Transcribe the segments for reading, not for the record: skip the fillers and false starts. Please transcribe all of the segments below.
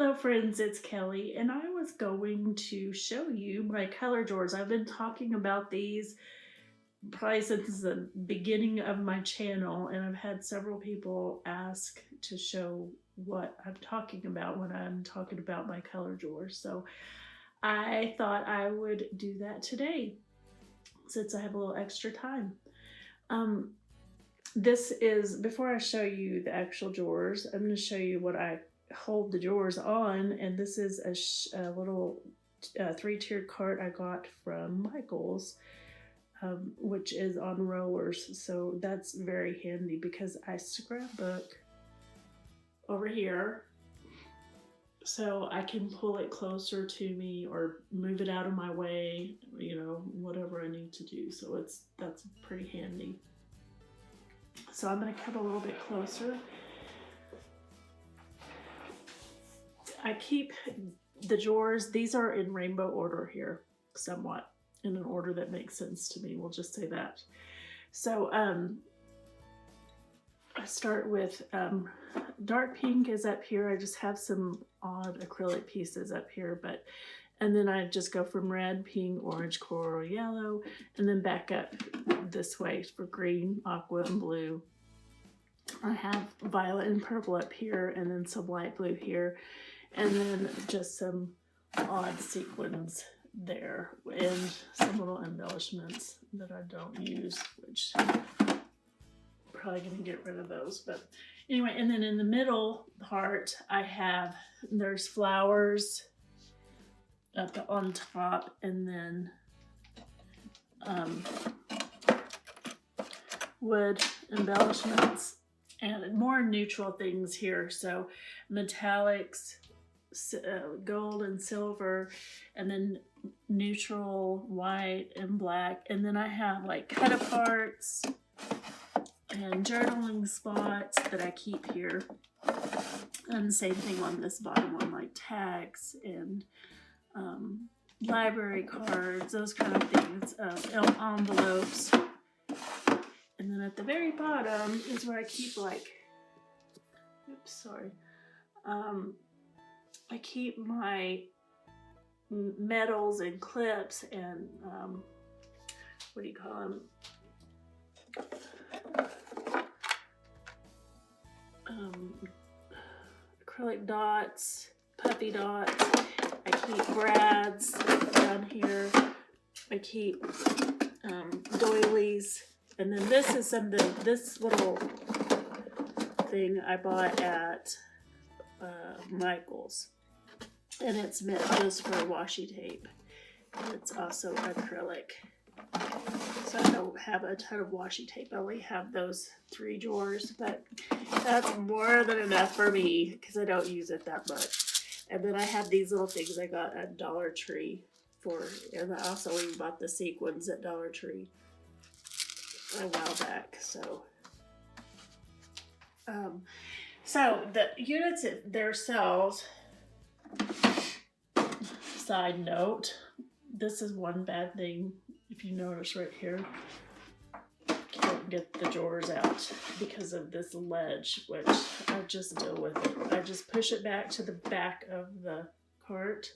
Hello friends, it's Kelly, and I was going to show you my color drawers. I've been talking about these probably since the beginning of my channel, and I've had several people ask to show what I'm talking about when I'm talking about my color drawers. So I thought I would do that today since I have a little extra time. Um, this is, before I show you the actual drawers, I'm going to show you what I hold the drawers on, and this is a little 3-tiered cart I got from Michael's, which is on rollers, so that's very handy because I scrapbook over here, so I can pull it closer to me or move it out of my way, you know, whatever I need to do. So that's pretty handy. So I'm going to come a little bit closer. I keep the drawers, these are in rainbow order here, somewhat in an order that makes sense to me, we'll just say that. So I start with dark pink is up here. I just have some odd acrylic pieces up here, and then I just go from red, pink, orange, coral, yellow, and then back up this way for green, aqua, and blue. I have violet and purple up here, and then some light blue here, and then just some odd sequins there, and some little embellishments that I don't use, which I'm probably gonna get rid of those. But anyway, and then in the middle part, there's flowers up on top, and then wood embellishments and more neutral things here. So metallics, gold and silver, and then neutral white and black, and then I have like cut aparts and journaling spots that I keep here, and the same thing on this bottom one, like tags and library cards, those kind of things, envelopes. And then at the very bottom is where I keep I keep my medals and clips and what do you call them? Acrylic dots, puppy dots. I keep brads down here. I keep doilies. And then this is this little thing I bought at Michael's. And it's meant just for washi tape. And it's also acrylic. So I don't have a ton of washi tape. I only have those 3 drawers, but that's more than enough for me because I don't use it that much. And then I have these little things I got at Dollar Tree and I also even bought the sequins at Dollar Tree a while back. So the units themselves, side note, this is one bad thing. If you notice right here, can't get the drawers out because of this ledge, which I just deal with it. I just push it back to the back of the cart,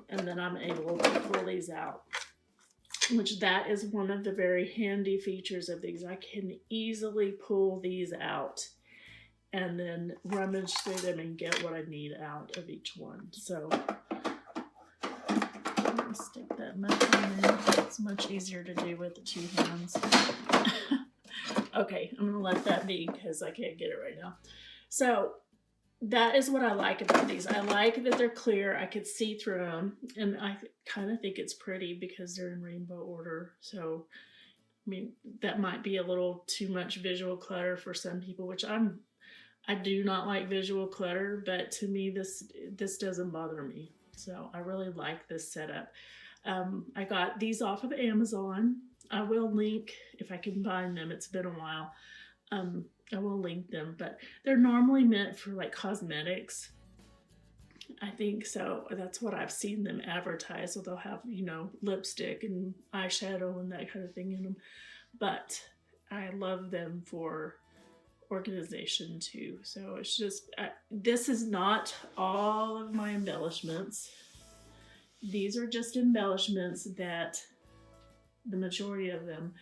and then I'm able to pull these out, which that is one of the very handy features of these. I can easily pull these out and then rummage through them and get what I need out of each one. So stick that metal in there. It's much easier to do with the 2 hands. Okay, I'm gonna let that be because I can't get it right now. So that is what I like about these. I like that they're clear. I could see through them, and I kind of think it's pretty because they're in rainbow order. So, I mean, that might be a little too much visual clutter for some people, which I do not like visual clutter, but to me, this doesn't bother me. So I really like this setup. I got these off of Amazon. I will link if I can find them. It's been a while. I will link them, but they're normally meant for like cosmetics. I think so. That's what I've seen them advertise. So they'll have, you know, lipstick and eyeshadow and that kind of thing in them. But I love them for organization too. So it's just, this is not all of my embellishments. These are just embellishments that the majority of them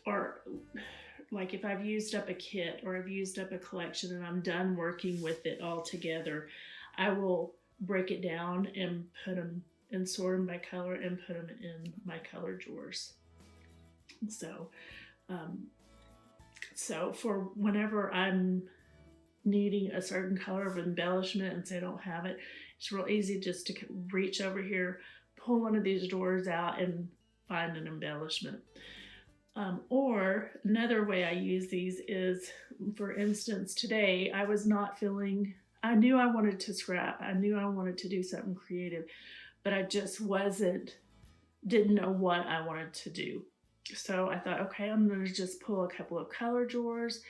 are like, if I've used up a kit or I've used up a collection and I'm done working with it all together, I will break it down and put them and sort them by color and put them in my color drawers. So, so for whenever I'm needing a certain color of embellishment and say I don't have it, it's real easy just to reach over here, pull one of these drawers out and find an embellishment. Or another way I use these is, for instance, today I was not feeling, I knew I wanted to scrap. I knew I wanted to do something creative, but I just didn't know what I wanted to do. So I thought, okay, I'm going to just pull a couple of color drawers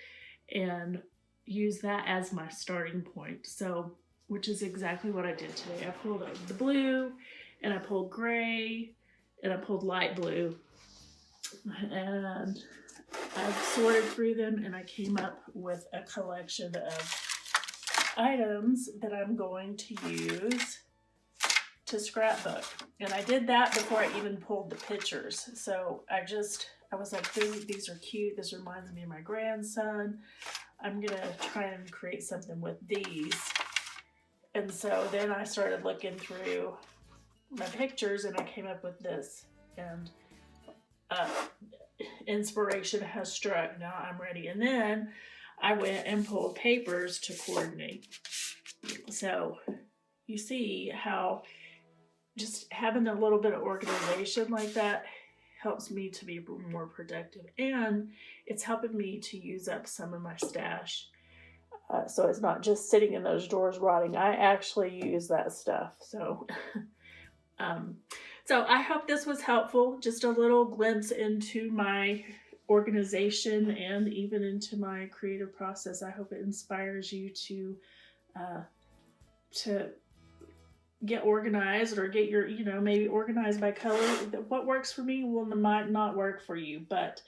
and use that as my starting point. So, which is exactly what I did today. I pulled the blue and I pulled gray and I pulled light blue. And I sorted through them and I came up with a collection of items that I'm going to use to scrapbook. And I did that before I even pulled the pictures. So I was like, these are cute. This reminds me of my grandson. I'm going to try and create something with these. And so then I started looking through my pictures and I came up with this. And inspiration has struck. Now I'm ready. And then I went and pulled papers to coordinate. So you see how just having a little bit of organization like that helps me to be more productive, and it's helping me to use up some of my stash. So it's not just sitting in those drawers rotting. I actually use that stuff. So so I hope this was helpful. Just a little glimpse into my organization and even into my creative process. I hope it inspires you to get organized, or get your, maybe organized by color. What works for me might not work for you, but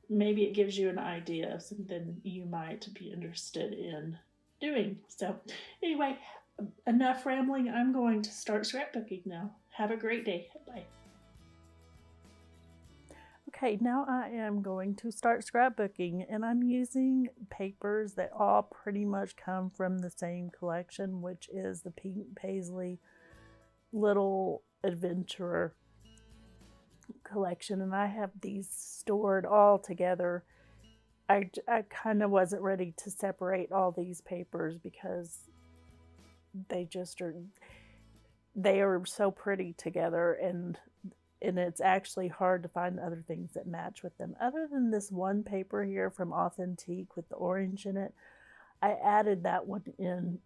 maybe it gives you an idea of something you might be interested in doing. So anyway, enough rambling. I'm going to start scrapbooking now. Have a great day. Bye. Okay, now I am going to start scrapbooking, and I'm using papers that all pretty much come from the same collection, which is the Pink Paisley Little Adventurer collection, and I have these stored all together. I kind of wasn't ready to separate all these papers because they are so pretty together, and it's actually hard to find other things that match with them. Other than this one paper here from Authentique with the orange in it, I added that one in,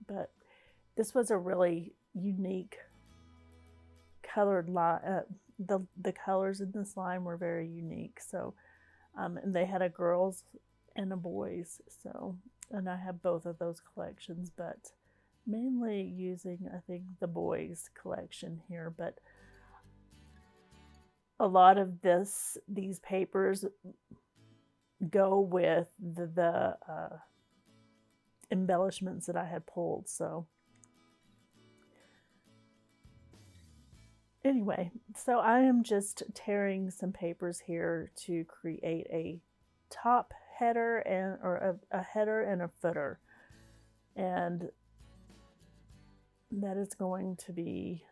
but this was a really unique colored line. The colors in this line were very unique. So, and they had a girls and a boys. So, and I have both of those collections, but mainly using, I think, the boys collection here. But a lot of these papers go with the embellishments that I had pulled. So anyway, so I am just tearing some papers here to create a top header or a header and a footer, and that is going to be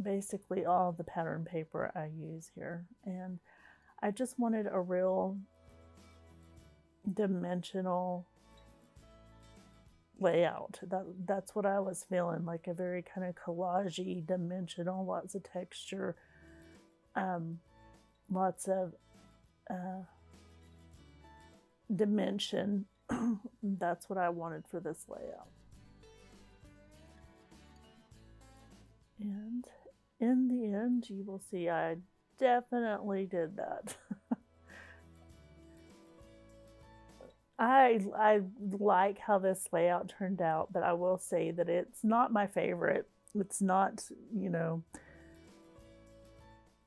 basically all the pattern paper I use here. And I just wanted a real dimensional layout. That's what I was feeling, like a very kind of collagey, dimensional, lots of texture, lots of dimension. That's what I wanted for this layout. And in the end, you will see I definitely did that. I like how this layout turned out, but I will say that it's not my favorite. It's not,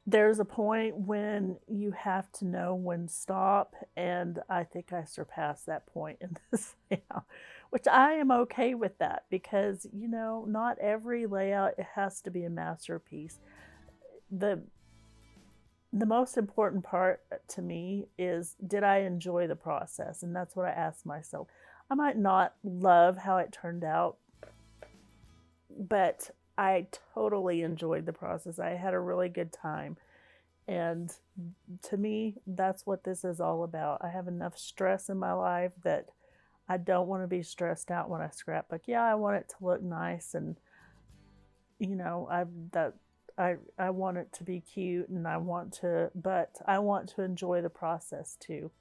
there's a point when you have to know when to stop, and I think I surpassed that point in this layout, which I am okay with that because, not every layout it has to be a masterpiece. The the most important part to me is, did I enjoy the process? And that's what I asked myself. I might not love how it turned out, but I totally enjoyed the process. I had a really good time. And to me, that's what this is all about. I have enough stress in my life that I don't want to be stressed out when I scrapbook. Yeah, I want it to look nice, and I want it to be cute, and but I want to enjoy the process too.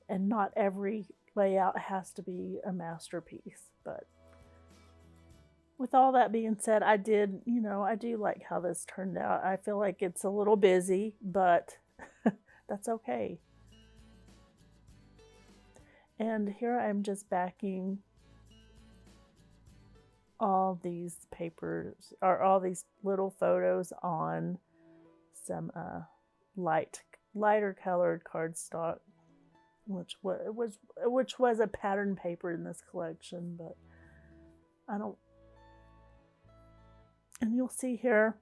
And not every layout has to be a masterpiece, but with all that being said, I do like how this turned out. I feel like it's a little busy, but that's okay. And here I'm just backing all these papers, or all these little photos, on some lighter colored cardstock, which was a pattern paper in this collection, but I don't. And you'll see here,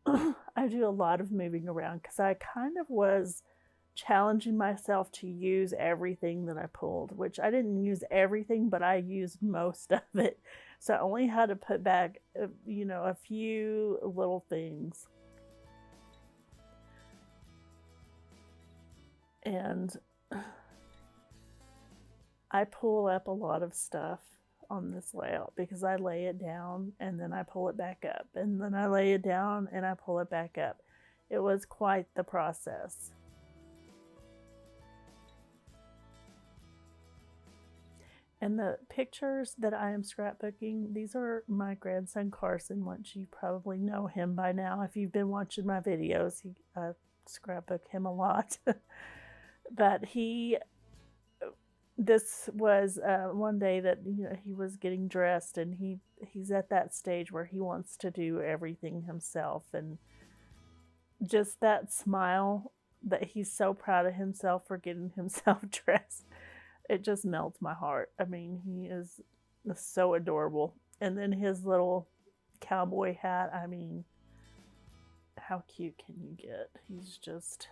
I do a lot of moving around because I kind of was challenging myself to use everything that I pulled, which I didn't use everything, but I used most of it. So I only had to put back, a few little things. And I pull up a lot of stuff on this layout because I lay it down and then I pull it back up, and then I lay it down and I pull it back up. It was quite the process. And the pictures that I am scrapbooking, these are my grandson Carson, which you probably know him by now if you've been watching my videos. I scrapbook him a lot. But this was one day that he was getting dressed, and he's at that stage where he wants to do everything himself, and just that smile that he's so proud of himself for getting himself dressed, it just melts my heart. I mean, he is so adorable. And then his little cowboy hat, I mean, how cute can you get? He's just,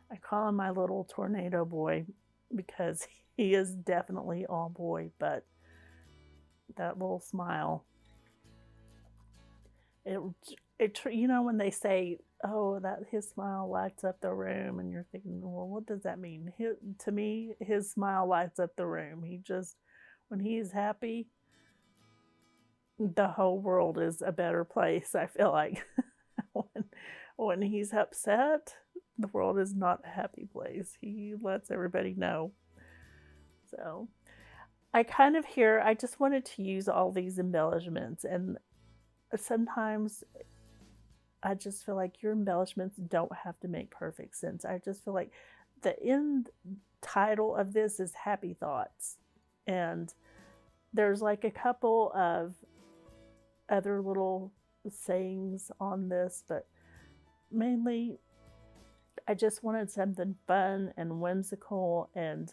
I call him my little tornado boy because he is definitely all boy, but that little smile, it when they say, oh, that his smile lights up the room, and you're thinking, well, what does that mean? To me, his smile lights up the room. When he's happy, the whole world is a better place, I feel like. when he's upset, the world is not a happy place. He lets everybody know. So I just wanted to use all these embellishments, and sometimes I just feel like your embellishments don't have to make perfect sense. I just feel like the end title of this is Happy Thoughts, and there's like a couple of other little sayings on this, but mainly I just wanted something fun and whimsical, and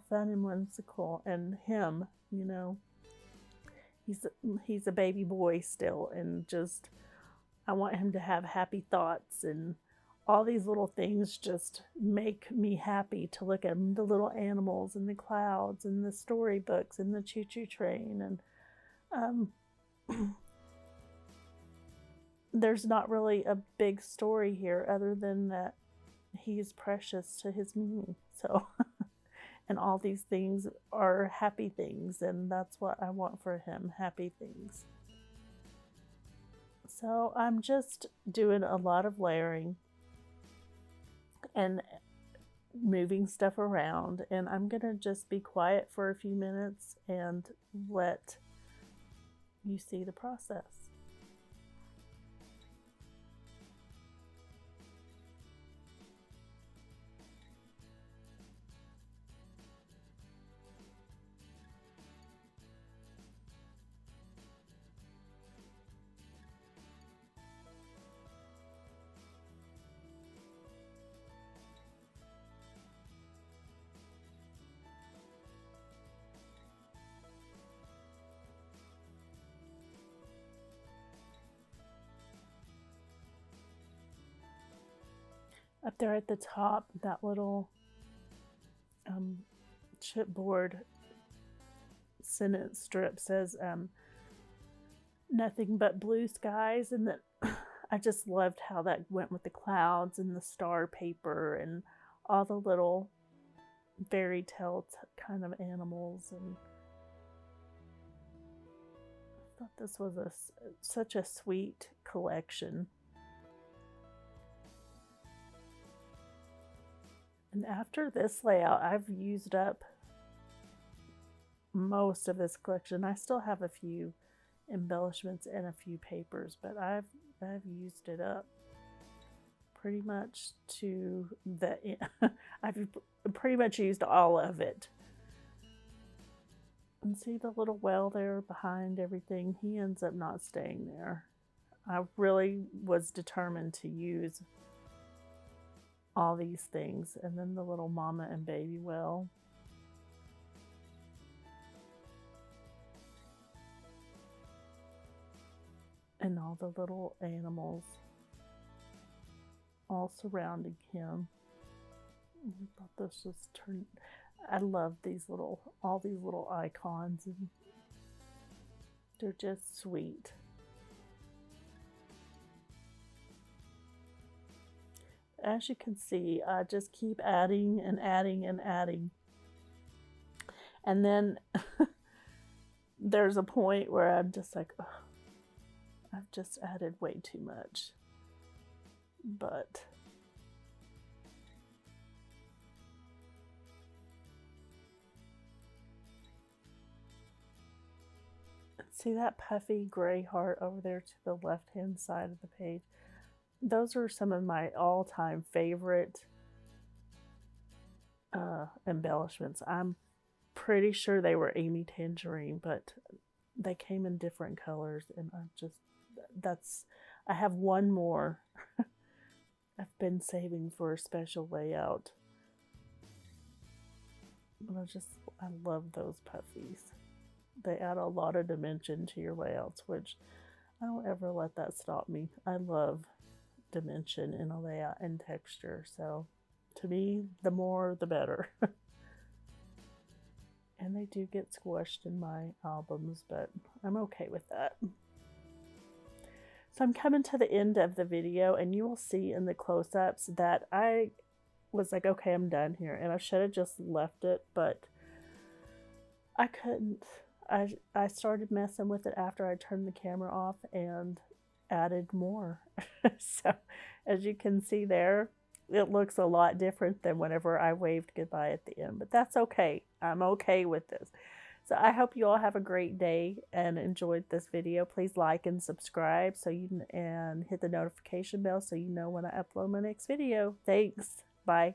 fun and whimsical. And him, he's a baby boy still, and just I want him to have happy thoughts, and all these little things just make me happy to look at the little animals and the clouds and the storybooks and the choo-choo train. And there's not really a big story here other than that he's precious to his Mimi. So and all these things are happy things, and that's what I want for him, happy things. So I'm just doing a lot of layering and moving stuff around, and I'm gonna just be quiet for a few minutes and let you see the process. Up there at the top, that little chipboard sentence strip says nothing but blue skies, and then I just loved how that went with the clouds and the star paper and all the little fairy tale kind of animals. And I thought this was such a sweet collection. And after this layout, I've used up most of this collection. I still have a few embellishments and a few papers, but I've used it up pretty much to the I've pretty much used all of it. And see the little well there behind everything? He ends up not staying there. I really was determined to use all these things. And then the little mama and baby well. And all the little animals all surrounding him. I thought this was I love all these little icons, and they're just sweet. As you can see, I just keep adding and adding and adding. And then there's a point where I'm just like, oh, I've just added way too much. But see that puffy gray heart over there to the left hand side of the page? Those are some of my all-time favorite embellishments. I'm pretty sure they were Amy Tangerine, but they came in different colors, and I have one more I've been saving for a special layout. But I love those puffies. They add a lot of dimension to your layouts, which I don't ever let that stop me. I love dimension in a layout and texture, so to me, the more the better. And they do get squished in my albums, but I'm okay with that. So I'm coming to the end of the video, and you will see in the close-ups that I was like, okay, I'm done here, and I should have just left it, but I couldn't. I started messing with it after I turned the camera off and added more. So as you can see there, it looks a lot different than whenever I waved goodbye at the end, but that's okay. I'm okay with this. So I hope you all have a great day and enjoyed this video. Please like and subscribe and hit the notification bell so you know when I upload my next video. Thanks. Bye.